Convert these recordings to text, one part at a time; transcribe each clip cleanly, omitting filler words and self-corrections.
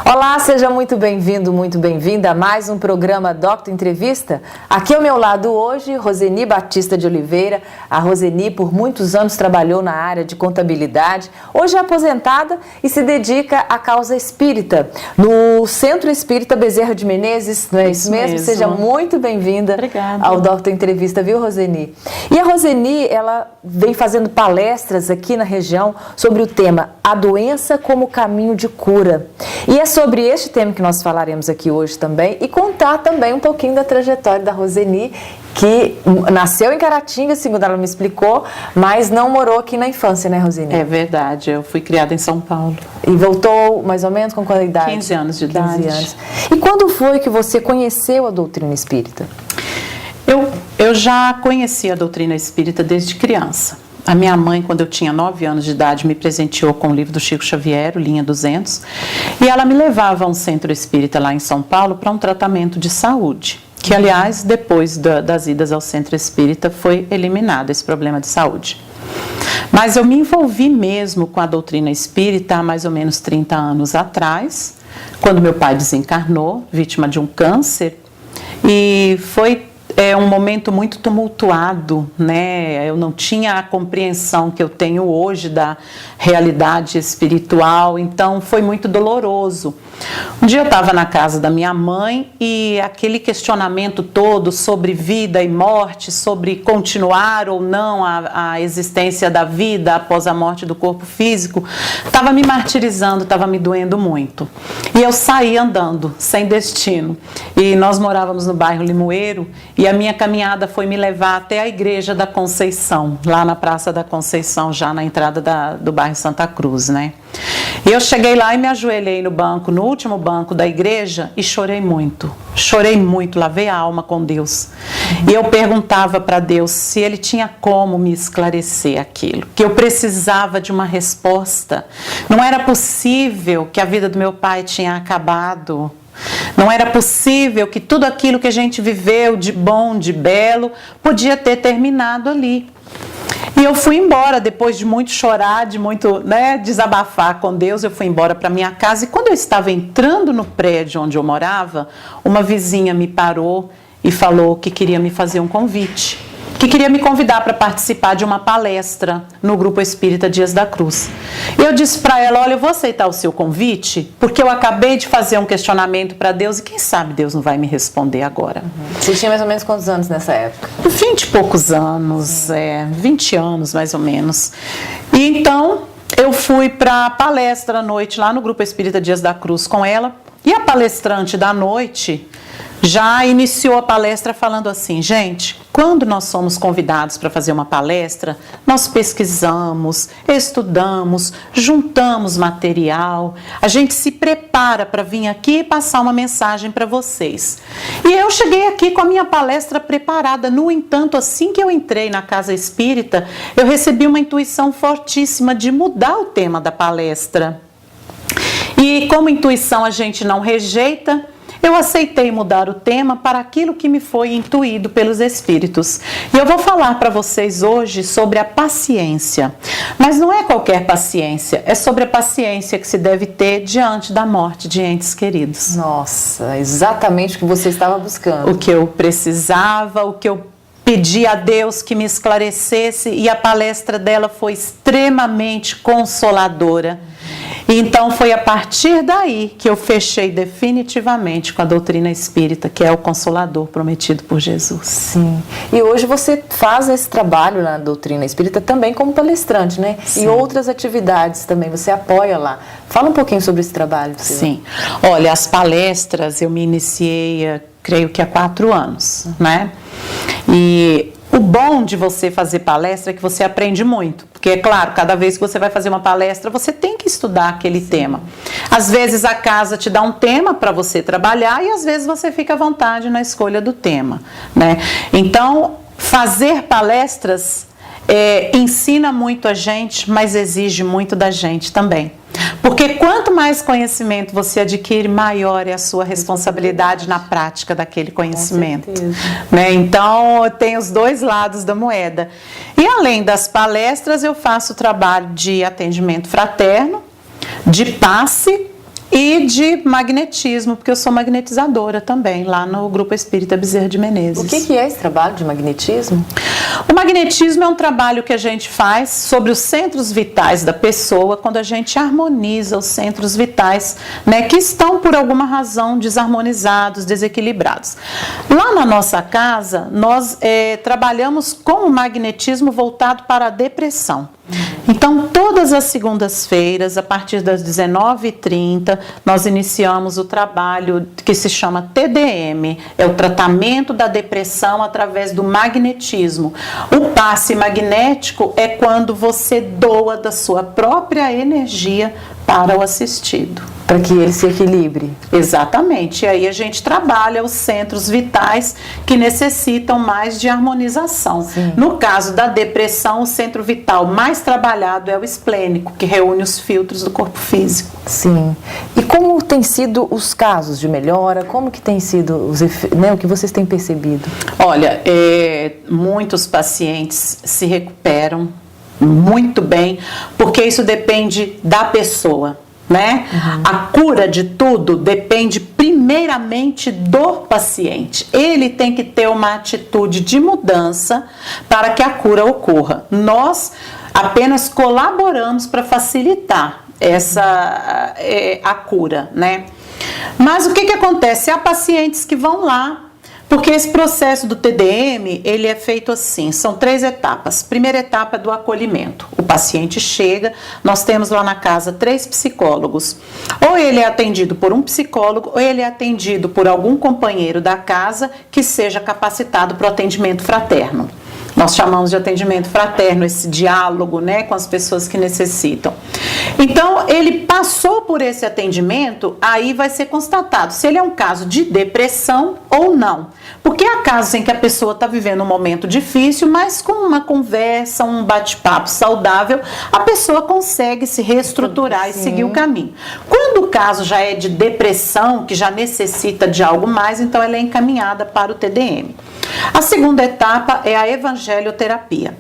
Olá, seja muito bem-vindo, muito bem-vinda a mais um programa Doctor Entrevista. Aqui ao meu lado hoje, Roseni Batista de Oliveira. A Roseni por muitos anos trabalhou na área de contabilidade, hoje é aposentada e se dedica à causa espírita, no Centro Espírita Bezerra de Menezes, não é isso mesmo? Seja muito bem-vinda ao Doctor Entrevista, viu, Roseni? E a Roseni, ela vem fazendo palestras aqui na região sobre o tema A Doença como Caminho de Cura. E é sobre este tema que nós falaremos aqui hoje também e contar também um pouquinho da trajetória da Roseni, que nasceu em Caratinga, segundo ela me explicou, mas não morou aqui na infância, né, Roseni? É verdade, eu fui criada em São Paulo. E voltou mais ou menos com qual idade? 15 anos de idade. 15 anos. E quando foi que você conheceu a doutrina espírita? Eu já conhecia a doutrina espírita desde criança. A minha mãe, quando eu tinha 9 anos de idade, me presenteou com o livro do Chico Xavier, o Linha 200, e ela me levava a um centro espírita lá em São Paulo para um tratamento de saúde, que, aliás, depois das idas ao centro espírita, foi eliminado esse problema de saúde. Mas eu me envolvi mesmo com a doutrina espírita há mais ou menos 30 anos atrás, quando meu pai desencarnou, vítima de um câncer, e foi um momento muito tumultuado, né? Eu não tinha a compreensão que eu tenho hoje da realidade espiritual, então foi muito doloroso. Um dia eu estava na casa da minha mãe e aquele questionamento todo sobre vida e morte, sobre continuar ou não a existência da vida após a morte do corpo físico, estava me martirizando, estava me doendo muito. E eu saí andando, sem destino. E nós morávamos no bairro Limoeiro e a minha caminhada foi me levar até a Igreja da Conceição, lá na Praça da Conceição, já na entrada do bairro Santa Cruz, né? E eu cheguei lá e me ajoelhei no banco, no último banco da igreja e chorei muito, lavei a alma com Deus. E eu perguntava para Deus se Ele tinha como me esclarecer aquilo, que eu precisava de uma resposta. Não era possível que a vida do meu pai tinha acabado. Não era possível que tudo aquilo que a gente viveu de bom, de belo, podia ter terminado ali. E eu fui embora, depois de muito chorar, de muito desabafar com Deus, eu fui embora para minha casa. E quando eu estava entrando no prédio onde eu morava, uma vizinha me parou e falou que queria me fazer um convite, que queria me convidar para participar de uma palestra no Grupo Espírita Dias da Cruz. E eu disse para ela, olha, eu vou aceitar o seu convite, porque eu acabei de fazer um questionamento para Deus e quem sabe Deus não vai me responder agora. Você tinha mais ou menos quantos anos nessa época? 20 e poucos anos, 20 anos mais ou menos. E então eu fui para a palestra à noite lá no Grupo Espírita Dias da Cruz com ela, e a palestrante da noite já iniciou a palestra falando assim, gente, quando nós somos convidados para fazer uma palestra, nós pesquisamos, estudamos, juntamos material, a gente se prepara para vir aqui e passar uma mensagem para vocês. E eu cheguei aqui com a minha palestra preparada, no entanto, assim que eu entrei na Casa Espírita, eu recebi uma intuição fortíssima de mudar o tema da palestra. E como intuição a gente não rejeita, eu aceitei mudar o tema para aquilo que me foi intuído pelos Espíritos. E eu vou falar para vocês hoje sobre a paciência. Mas não é qualquer paciência, é sobre a paciência que se deve ter diante da morte de entes queridos. Nossa, exatamente o que você estava buscando. O que eu precisava, o que eu pedi a Deus que me esclarecesse, e a palestra dela foi extremamente consoladora. Então foi a partir daí que eu fechei definitivamente com a doutrina espírita, que é o Consolador prometido por Jesus. Sim. E hoje você faz esse trabalho na doutrina espírita também como palestrante, né? Sim. E outras atividades também, você apoia lá. Fala um pouquinho sobre esse trabalho. Sim. Olha, as palestras eu me iniciei, creio que há 4 anos, né? E o bom de você fazer palestra é que você aprende muito. Porque, é claro, cada vez que você vai fazer uma palestra, você tem que estudar aquele tema. Às vezes a casa te dá um tema para você trabalhar e às vezes você fica à vontade na escolha do tema, né? Então, fazer palestras ensina muito a gente, mas exige muito da gente também. Porque quanto mais conhecimento você adquire, maior é a sua responsabilidade na prática daquele conhecimento. Né? Então, tem os dois lados da moeda. E além das palestras, eu faço trabalho de atendimento fraterno, de passe e de magnetismo, porque eu sou magnetizadora também, lá no Grupo Espírita Bezerra de Menezes. O que é esse trabalho de magnetismo? O magnetismo é um trabalho que a gente faz sobre os centros vitais da pessoa, quando a gente harmoniza os centros vitais, né, que estão por alguma razão desarmonizados, desequilibrados. Lá na nossa casa, nós trabalhamos com o magnetismo voltado para a depressão. Então, todas as segundas-feiras, a partir das 19h30, nós iniciamos o trabalho que se chama TDM, é o tratamento da depressão através do magnetismo. O passe magnético é quando você doa da sua própria energia para o assistido. Para que ele se equilibre. Exatamente. E aí a gente trabalha os centros vitais que necessitam mais de harmonização. Sim. No caso da depressão, o centro vital mais trabalhado é o esplênico, que reúne os filtros do corpo físico. Sim. E como tem sido os casos de melhora? Como que tem sido o que vocês têm percebido? Olha, muitos pacientes se recuperam muito bem, porque isso depende da pessoa, né? A cura de tudo depende primeiramente do paciente. Ele tem que ter uma atitude de mudança para que a cura ocorra. Nós apenas colaboramos para facilitar a cura, né? Mas o que acontece? Há pacientes que vão lá, porque esse processo do TDM, ele é feito assim, são 3 etapas. Primeira etapa é do acolhimento. O paciente chega, nós temos lá na casa 3 psicólogos. Ou ele é atendido por um psicólogo, ou ele é atendido por algum companheiro da casa que seja capacitado para o atendimento fraterno. Nós chamamos de atendimento fraterno, esse diálogo, né, com as pessoas que necessitam. Então, ele passou por esse atendimento, aí vai ser constatado se ele é um caso de depressão ou não. Porque há casos em que a pessoa está vivendo um momento difícil, mas com uma conversa, um bate-papo saudável, a pessoa consegue se reestruturar e seguir o caminho. Quando o caso já é de depressão, que já necessita de algo mais, então ela é encaminhada para o TDM. A segunda etapa é a evangelioterapia.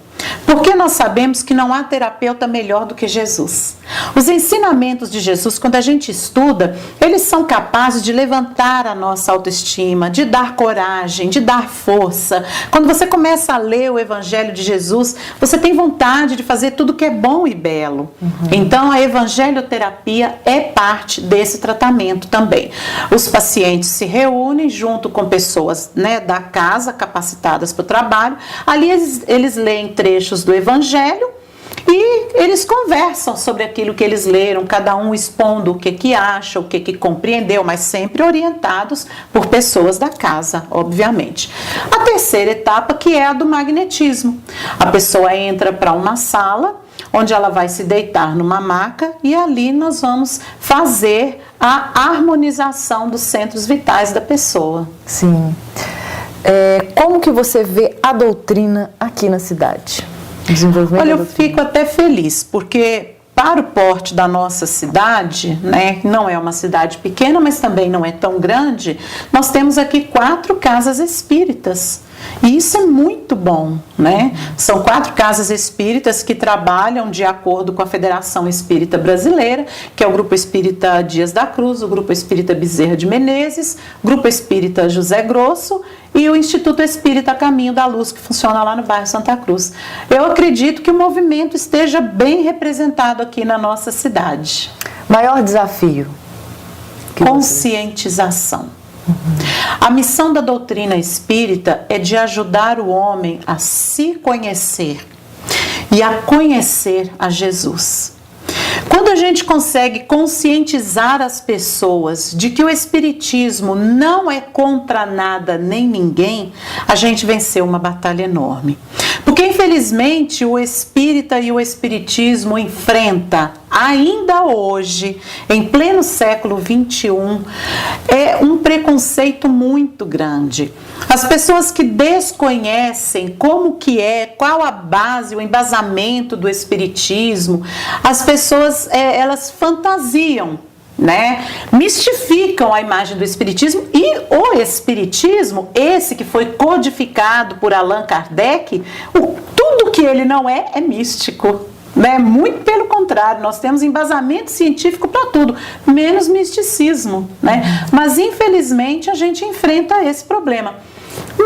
Porque nós sabemos que não há terapeuta melhor do que Jesus. Os ensinamentos de Jesus, quando a gente estuda, eles são capazes de levantar a nossa autoestima, de dar coragem, de dar força. Quando você começa a ler o Evangelho de Jesus, você tem vontade de fazer tudo que é bom e belo. Então, a evangelioterapia é parte desse tratamento também. Os pacientes se reúnem junto com pessoas, né, da casa, capacitadas para o trabalho. Ali eles leem trechos do Evangelho e eles conversam sobre aquilo que eles leram, cada um expondo o que acha, o que compreendeu, mas sempre orientados por pessoas da casa, obviamente. A terceira etapa, que é a do magnetismo. A pessoa entra para uma sala, onde ela vai se deitar numa maca e ali nós vamos fazer a harmonização dos centros vitais da pessoa. Sim. Como que você vê a doutrina aqui na cidade? Olha, eu fico até feliz, porque para o porte da nossa cidade, né, não é uma cidade pequena, mas também não é tão grande, nós temos aqui 4 casas espíritas. E isso é muito bom, né? São 4 casas espíritas que trabalham de acordo com a Federação Espírita Brasileira, que é o Grupo Espírita Dias da Cruz, o Grupo Espírita Bezerra de Menezes, o Grupo Espírita José Grosso e o Instituto Espírita Caminho da Luz, que funciona lá no bairro Santa Cruz. Eu acredito que o movimento esteja bem representado aqui na cidade. Maior desafio? Conscientização. A missão da doutrina espírita é de ajudar o homem a se conhecer e a conhecer a Jesus. Quando a gente consegue conscientizar as pessoas de que o espiritismo não é contra nada nem ninguém, a gente venceu uma batalha enorme. Porque infelizmente o espírita e o espiritismo enfrenta ainda hoje, em pleno século XXI, um preconceito muito grande. As pessoas que desconhecem como que qual a base, o embasamento do espiritismo, as pessoas, elas fantasiam, né? Mistificam a imagem do espiritismo, e o espiritismo, esse que foi codificado por Allan Kardec, tudo que ele não é místico. né? Muito pelo contrário, nós temos embasamento científico para tudo, menos misticismo, né? Mas infelizmente a gente enfrenta esse problema.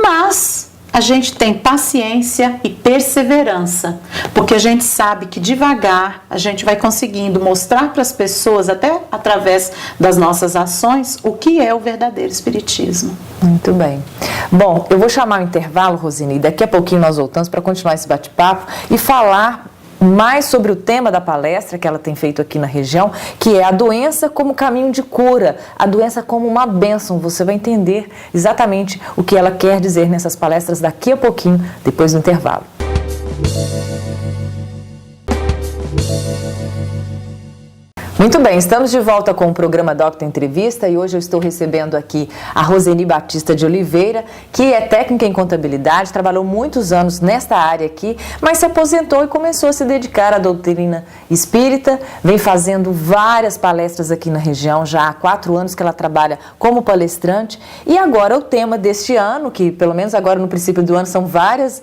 Mas a gente tem paciência e perseverança, porque a gente sabe que devagar a gente vai conseguindo mostrar para as pessoas, até através das nossas ações, o que é o verdadeiro espiritismo. Muito bem. Bom, eu vou chamar o intervalo, Roseni, e daqui a pouquinho nós voltamos para continuar esse bate-papo e falar mais sobre o tema da palestra que ela tem feito aqui na região, que é a doença como caminho de cura, a doença como uma bênção. Você vai entender exatamente o que ela quer dizer nessas palestras daqui a pouquinho, depois do intervalo. Muito bem, estamos de volta com o programa Doctor Entrevista e hoje eu estou recebendo aqui a Roseni Batista de Oliveira, que é técnica em contabilidade, trabalhou muitos anos nesta área aqui, mas se aposentou e começou a se dedicar à doutrina espírita, vem fazendo várias palestras aqui na região, já há 4 anos que ela trabalha como palestrante e agora o tema deste ano, que pelo menos agora no princípio do ano são vários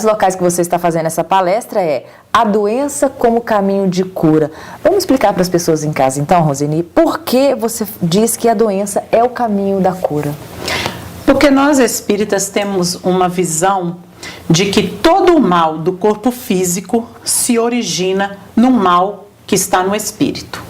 locais que você está fazendo essa palestra, é a doença como caminho de cura. Vamos explicar para as pessoas em casa, então, Roseni, por que você diz que a doença é o caminho da cura? Porque nós espíritas temos uma visão de que todo o mal do corpo físico se origina no mal que está no espírito.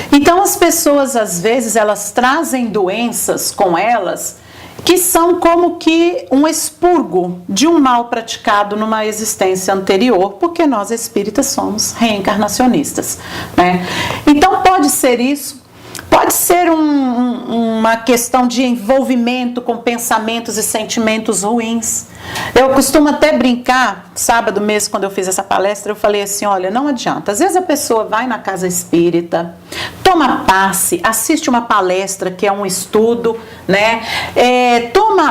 Então, as pessoas, às vezes, elas trazem doenças com elas que são como que um expurgo de um mal praticado numa existência anterior, porque nós espíritas somos reencarnacionistas, né? Então pode ser isso, pode ser uma questão de envolvimento com pensamentos e sentimentos ruins. Eu costumo até brincar, sábado mesmo, quando eu fiz essa palestra, eu falei assim, olha, não adianta. Às vezes a pessoa vai na casa espírita, toma passe, assiste uma palestra que é um estudo, né?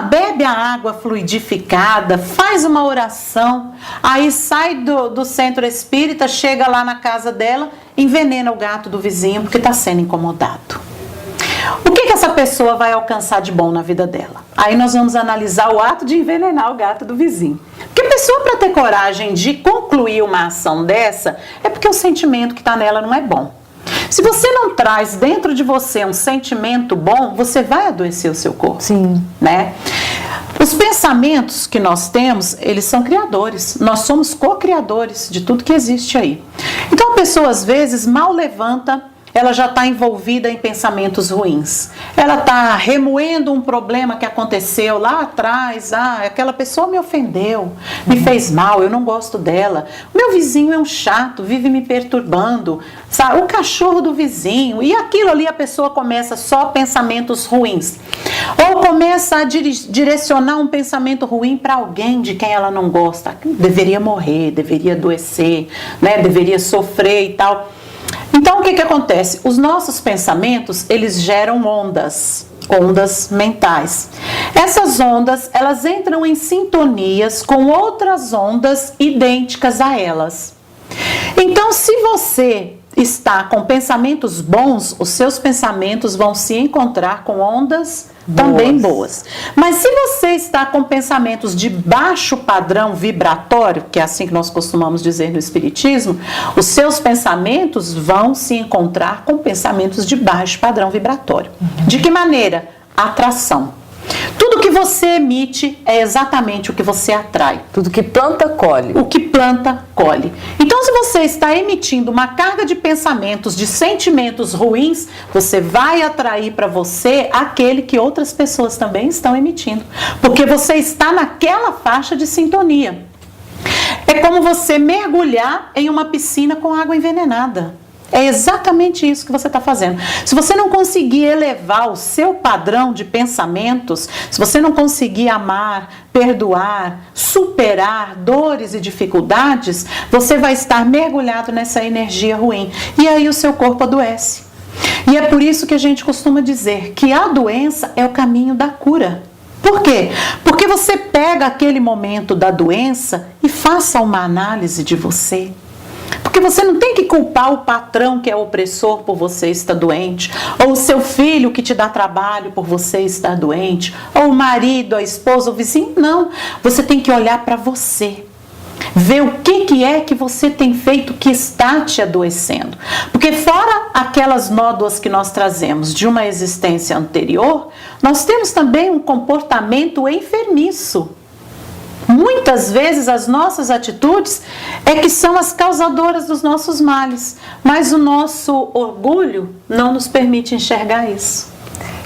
Bebe a água fluidificada, faz uma oração, aí sai do centro espírita, chega lá na casa dela, envenena o gato do vizinho porque está sendo incomodado. O que essa pessoa vai alcançar de bom na vida dela? Aí nós vamos analisar o ato de envenenar o gato do vizinho. Porque a pessoa, para ter coragem de concluir uma ação dessa, é porque o sentimento que está nela não é bom. Se você não traz dentro de você um sentimento bom, você vai adoecer o seu corpo. Sim. Né? Os pensamentos que nós temos, eles são criadores. Nós somos co-criadores de tudo que existe aí. Então a pessoa, às vezes, mal levanta, ela já está envolvida em pensamentos ruins. Ela está remoendo um problema que aconteceu lá atrás. Aquela pessoa me ofendeu, me fez mal, eu não gosto dela. O meu vizinho é um chato, vive me perturbando. Sabe? O cachorro do vizinho. E aquilo ali a pessoa começa só pensamentos ruins. Ou começa a direcionar um pensamento ruim para alguém de quem ela não gosta. Deveria morrer, deveria adoecer, né? Deveria sofrer e tal. Então, o que acontece? Os nossos pensamentos, eles geram ondas mentais. Essas ondas, elas entram em sintonias com outras ondas idênticas a elas. Então, se você está com pensamentos bons, os seus pensamentos vão se encontrar com ondas também boas. Mas se você está com pensamentos de baixo padrão vibratório, que é assim que nós costumamos dizer no espiritismo, os seus pensamentos vão se encontrar com pensamentos de baixo padrão vibratório. De que maneira? Atração. Tudo que você emite é exatamente o que você atrai. Tudo que planta, colhe. O que planta, colhe. Então, se você está emitindo uma carga de pensamentos, de sentimentos ruins, você vai atrair para você aquele que outras pessoas também estão emitindo. Porque você está naquela faixa de sintonia. É como você mergulhar em uma piscina com água envenenada. É exatamente isso que você está fazendo. Se você não conseguir elevar o seu padrão de pensamentos, se você não conseguir amar, perdoar, superar dores e dificuldades, você vai estar mergulhado nessa energia ruim. E aí o seu corpo adoece. E é por isso que a gente costuma dizer que a doença é o caminho da cura. Por quê? Porque você pega aquele momento da doença e faça uma análise de você. Porque você não tem que culpar o patrão que é opressor por você estar doente, ou o seu filho que te dá trabalho por você estar doente, ou o marido, a esposa, o vizinho. Não, você tem que olhar para você. Ver o que é que você tem feito que está te adoecendo. Porque fora aquelas nódoas que nós trazemos de uma existência anterior, nós temos também um comportamento enfermiço. Muitas vezes as nossas atitudes é que são as causadoras dos nossos males, mas o nosso orgulho não nos permite enxergar isso.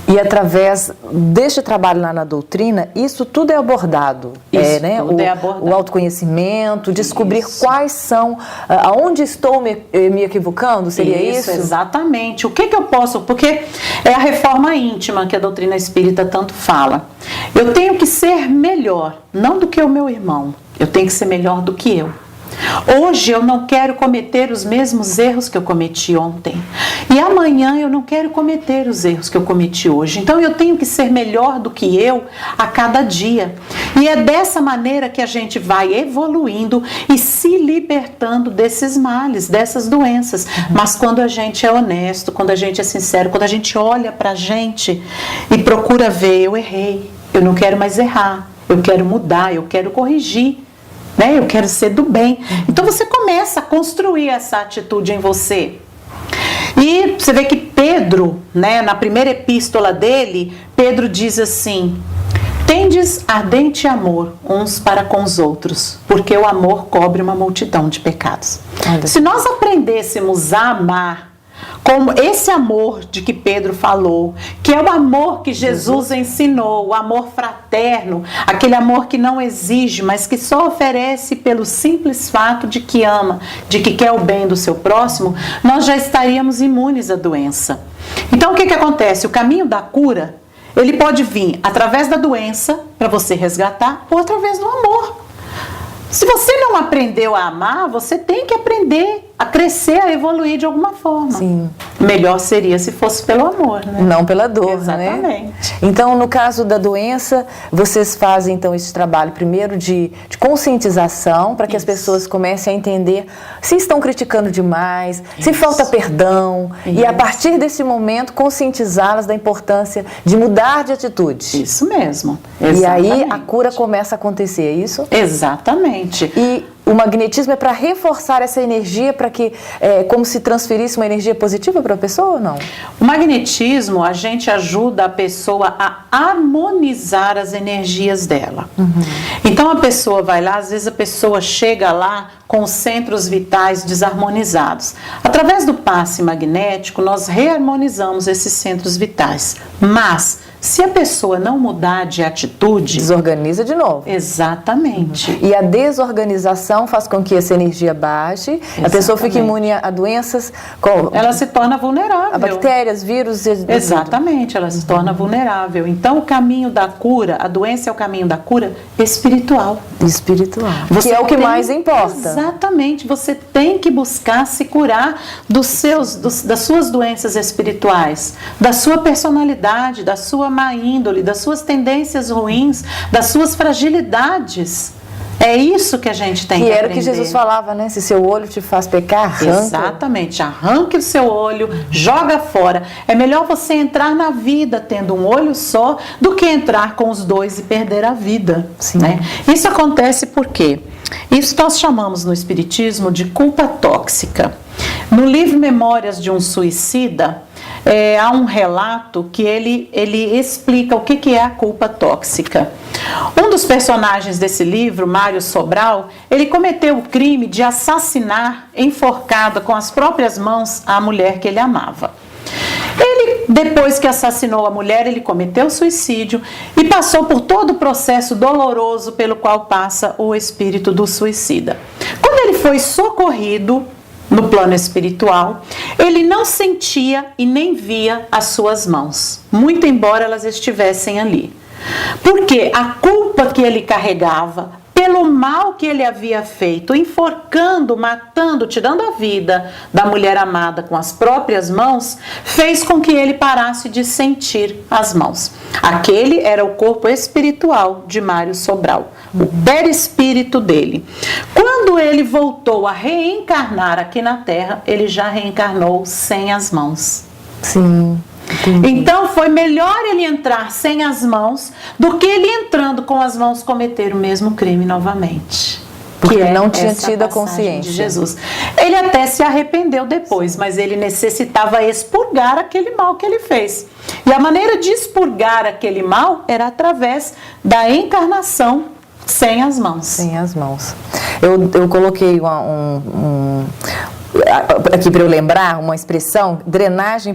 E através deste trabalho lá na doutrina, isso tudo é abordado. Tudo é abordado. O autoconhecimento, descobrir quais são, aonde estou me equivocando, seria isso? Exatamente. O que eu posso, porque é a reforma íntima que a doutrina espírita tanto fala. Eu tenho que ser melhor, não do que o meu irmão, eu tenho que ser melhor do que eu. Hoje eu não quero cometer os mesmos erros que eu cometi ontem. E amanhã eu não quero cometer os erros que eu cometi hoje. Então eu tenho que ser melhor do que eu a cada dia. E é dessa maneira que a gente vai evoluindo e se libertando desses males, dessas doenças. Mas quando a gente é honesto, quando a gente é sincero, quando a gente olha pra gente e procura ver, eu errei, eu não quero mais errar, eu quero mudar, eu quero corrigir. Eu quero ser do bem. Então você começa a construir essa atitude em você. E você vê que Pedro, na primeira epístola dele, Pedro diz assim: tendes ardente amor uns para com os outros, porque o amor cobre uma multidão de pecados. Se nós aprendêssemos a amar como esse amor de que Pedro falou, que é o amor que Jesus ensinou, o amor fraterno, aquele amor que não exige, mas que só oferece pelo simples fato de que ama, de que quer o bem do seu próximo, nós já estaríamos imunes à doença. Então o que acontece? O caminho da cura, ele pode vir através da doença, para você resgatar, ou através do amor. Se você não aprendeu a amar, você tem que aprender a crescer, a evoluir de alguma forma. Sim. Melhor seria se fosse pelo amor, né? Não pela dor, Exatamente. Então, no caso da doença, vocês fazem então esse trabalho primeiro de conscientização, para que as pessoas comecem a entender se estão criticando demais, se falta perdão, e a partir desse momento conscientizá-las da importância de mudar de atitude. Isso mesmo. E aí a cura começa a acontecer, é isso? Exatamente. E o magnetismo é para reforçar essa energia, para que, como se transferisse uma energia positiva para a pessoa ou não? O magnetismo, a gente ajuda a pessoa a harmonizar as energias dela. Então a pessoa vai lá, às vezes a pessoa chega lá com os centros vitais desarmonizados. Através do passe magnético, nós reharmonizamos esses centros vitais. Mas se a pessoa não mudar de atitude... desorganiza de novo. Exatamente. E a desorganização faz com que essa energia baixe, a pessoa fique imune a doenças... Ela se torna vulnerável. A bactérias, vírus... Exatamente, ela se torna vulnerável. Então, o caminho da cura, a doença é o caminho da cura espiritual. Espiritual. Que é o que mais importa. Exatamente. Você tem que buscar se curar das suas doenças espirituais, da sua personalidade, da sua má índole, das suas tendências ruins, das suas fragilidades. É isso que a gente tem que aprender. Que era o que Jesus falava, né? Se seu olho te faz pecar, arranca. Exatamente, arranque o seu olho, joga fora. É melhor você entrar na vida tendo um olho só do que entrar com os dois e perder a vida. Sim. Né? Isso acontece por quê? Isso nós chamamos no Espiritismo de culpa tóxica. No livro Memórias de um Suicida, há um relato que ele explica o que é a culpa tóxica. Um dos personagens desse livro, Mário Sobral, ele cometeu o crime de assassinar, enforcada com as próprias mãos, a mulher que ele amava. Ele, depois que assassinou a mulher, ele cometeu suicídio e passou por todo o processo doloroso pelo qual passa o espírito do suicida. Quando ele foi socorrido no plano espiritual, ele não sentia e nem via as suas mãos, muito embora elas estivessem ali. Porque a culpa que ele carregava pelo mal que ele havia feito, enforcando, matando, tirando a vida da mulher amada com as próprias mãos, fez com que ele parasse de sentir as mãos. Aquele era o corpo espiritual de Mário Sobral, o perispírito dele. Quando ele voltou a reencarnar aqui na Terra, ele já reencarnou sem as mãos. Sim. Entendi. Então foi melhor ele entrar sem as mãos do que ele entrando com as mãos cometer o mesmo crime novamente. Porque que não tinha essa tido a passagem consciência de Jesus. Ele até se arrependeu depois, mas ele necessitava expurgar aquele mal que ele fez. E a maneira de expurgar aquele mal era através da encarnação sem as mãos. Sem as mãos. Eu coloquei aqui para eu lembrar uma expressão, drenagem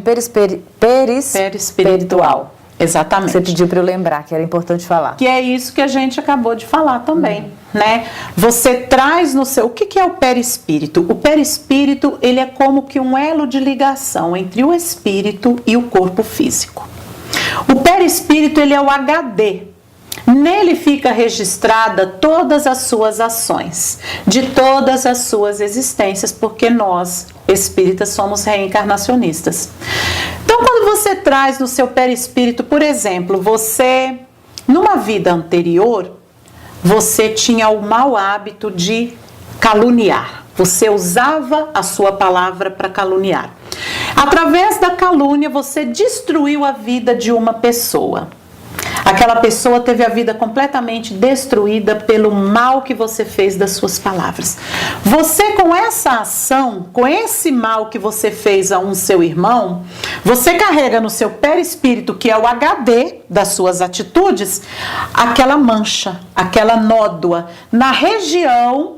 perispiritual. Exatamente. Você pediu para eu lembrar, que era importante falar. Que é isso que a gente acabou de falar também, né? Você traz no seu... O que é o perispírito? O perispírito, ele é como que um elo de ligação entre o espírito e o corpo físico. O perispírito, ele é o HD. Nele fica registrada todas as suas ações, de todas as suas existências, porque nós, espíritas, somos reencarnacionistas. Então, quando você traz no seu perispírito, por exemplo, você, numa vida anterior, você tinha o mau hábito de caluniar. Você usava a sua palavra para caluniar. Através da calúnia, você destruiu a vida de uma pessoa. Aquela pessoa teve a vida completamente destruída pelo mal que você fez das suas palavras. Você, com essa ação, com esse mal que você fez a um seu irmão, você carrega no seu perispírito, que é o HD das suas atitudes, aquela mancha, aquela nódoa na região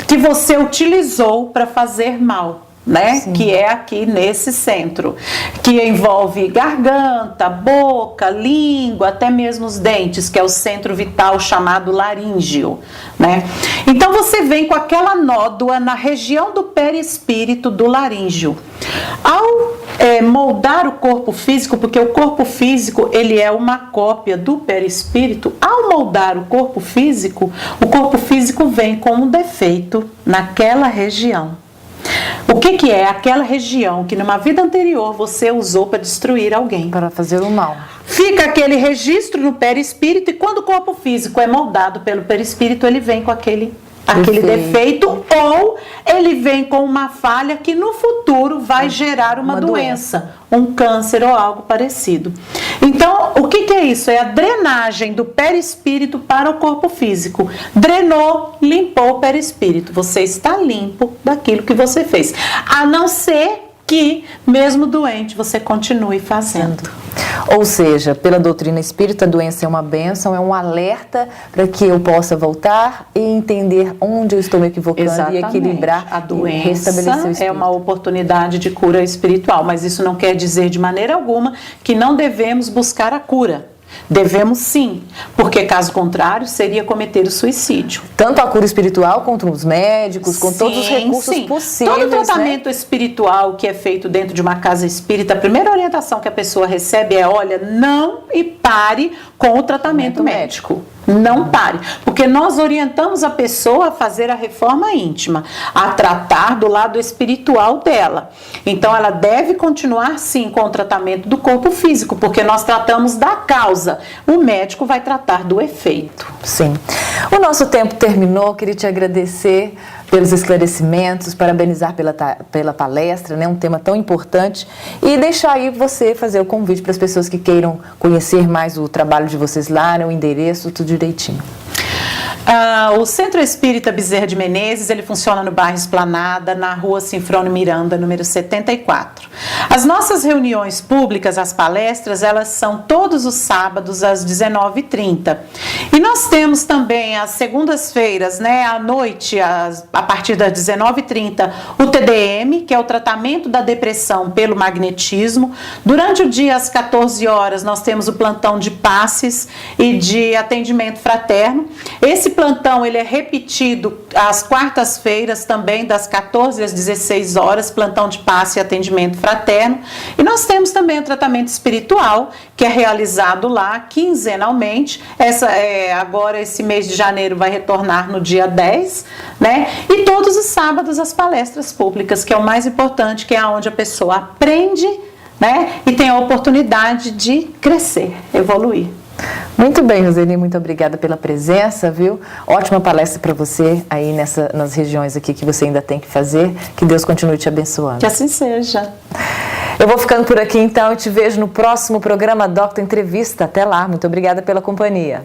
que você utilizou para fazer mal. Né? Que é aqui nesse centro, que envolve garganta, boca, língua, até mesmo os dentes, que é o centro vital chamado laríngeo, né? Então você vem com aquela nódoa na região do perispírito do laríngeo. Ao moldar o corpo físico, porque o corpo físico ele é uma cópia do perispírito, ao moldar o corpo físico vem com um defeito naquela região. O que é aquela região que numa vida anterior você usou para destruir alguém? Para fazer o mal. Fica aquele registro no perispírito e quando o corpo físico é moldado pelo perispírito, ele vem com aquele defeito ou ele vem com uma falha que no futuro vai gerar uma doença, um câncer ou algo parecido. Então, o que é isso? É a drenagem do perispírito para o corpo físico. Drenou, limpou o perispírito. Você está limpo daquilo que você fez. A não ser que, mesmo doente, você continue fazendo. Ou seja, pela doutrina espírita, a doença é uma bênção, é um alerta para que eu possa voltar e entender onde eu estou me equivocando. Exatamente. E equilibrar a doença. E restabelecer o espírito. É uma oportunidade de cura espiritual, mas isso não quer dizer de maneira alguma que não devemos buscar a cura. Devemos sim, porque caso contrário seria cometer o suicídio. Tanto a cura espiritual quanto os médicos, com todos os recursos possíveis. Todo tratamento espiritual que é feito dentro de uma casa espírita, a primeira orientação que a pessoa recebe é: olha, não e pare com o tratamento médico. Não pare, porque nós orientamos a pessoa a fazer a reforma íntima, a tratar do lado espiritual dela. Então ela deve continuar sim com o tratamento do corpo físico, porque nós tratamos da causa, o médico vai tratar do efeito. Sim. O nosso tempo terminou, queria te agradecer pelos esclarecimentos, parabenizar pela palestra, né, um tema tão importante, e deixar aí você fazer o convite para as pessoas que queiram conhecer mais o trabalho de vocês lá, né, o endereço, tudo direitinho. O Centro Espírita Bezerra de Menezes, ele funciona no bairro Esplanada, na rua Sinfrônio Miranda, número 74. As nossas reuniões públicas, as palestras, elas são todos os sábados às 19h30. E nós temos também às segundas-feiras, né, à noite, a partir das 19h30, o TDM, que é o tratamento da depressão pelo magnetismo. Durante o dia, às 14 horas, nós temos o plantão de passes e de atendimento fraterno. Esse plantão ele é repetido às quartas-feiras também, das 14 às 16 horas, plantão de passe e atendimento fraterno. E nós temos também o tratamento espiritual, que é realizado lá quinzenalmente. Agora, esse mês de janeiro, vai retornar no dia 10, né? E todos os sábados as palestras públicas, que é o mais importante, que é onde a pessoa aprende, né? E tem a oportunidade de crescer, evoluir. Muito bem, Roseni, muito obrigada pela presença, viu? Ótima palestra para você aí nas regiões aqui que você ainda tem que fazer. Que Deus continue te abençoando. Que assim seja. Eu vou ficando por aqui então e te vejo no próximo programa Doctor Entrevista. Até lá, muito obrigada pela companhia.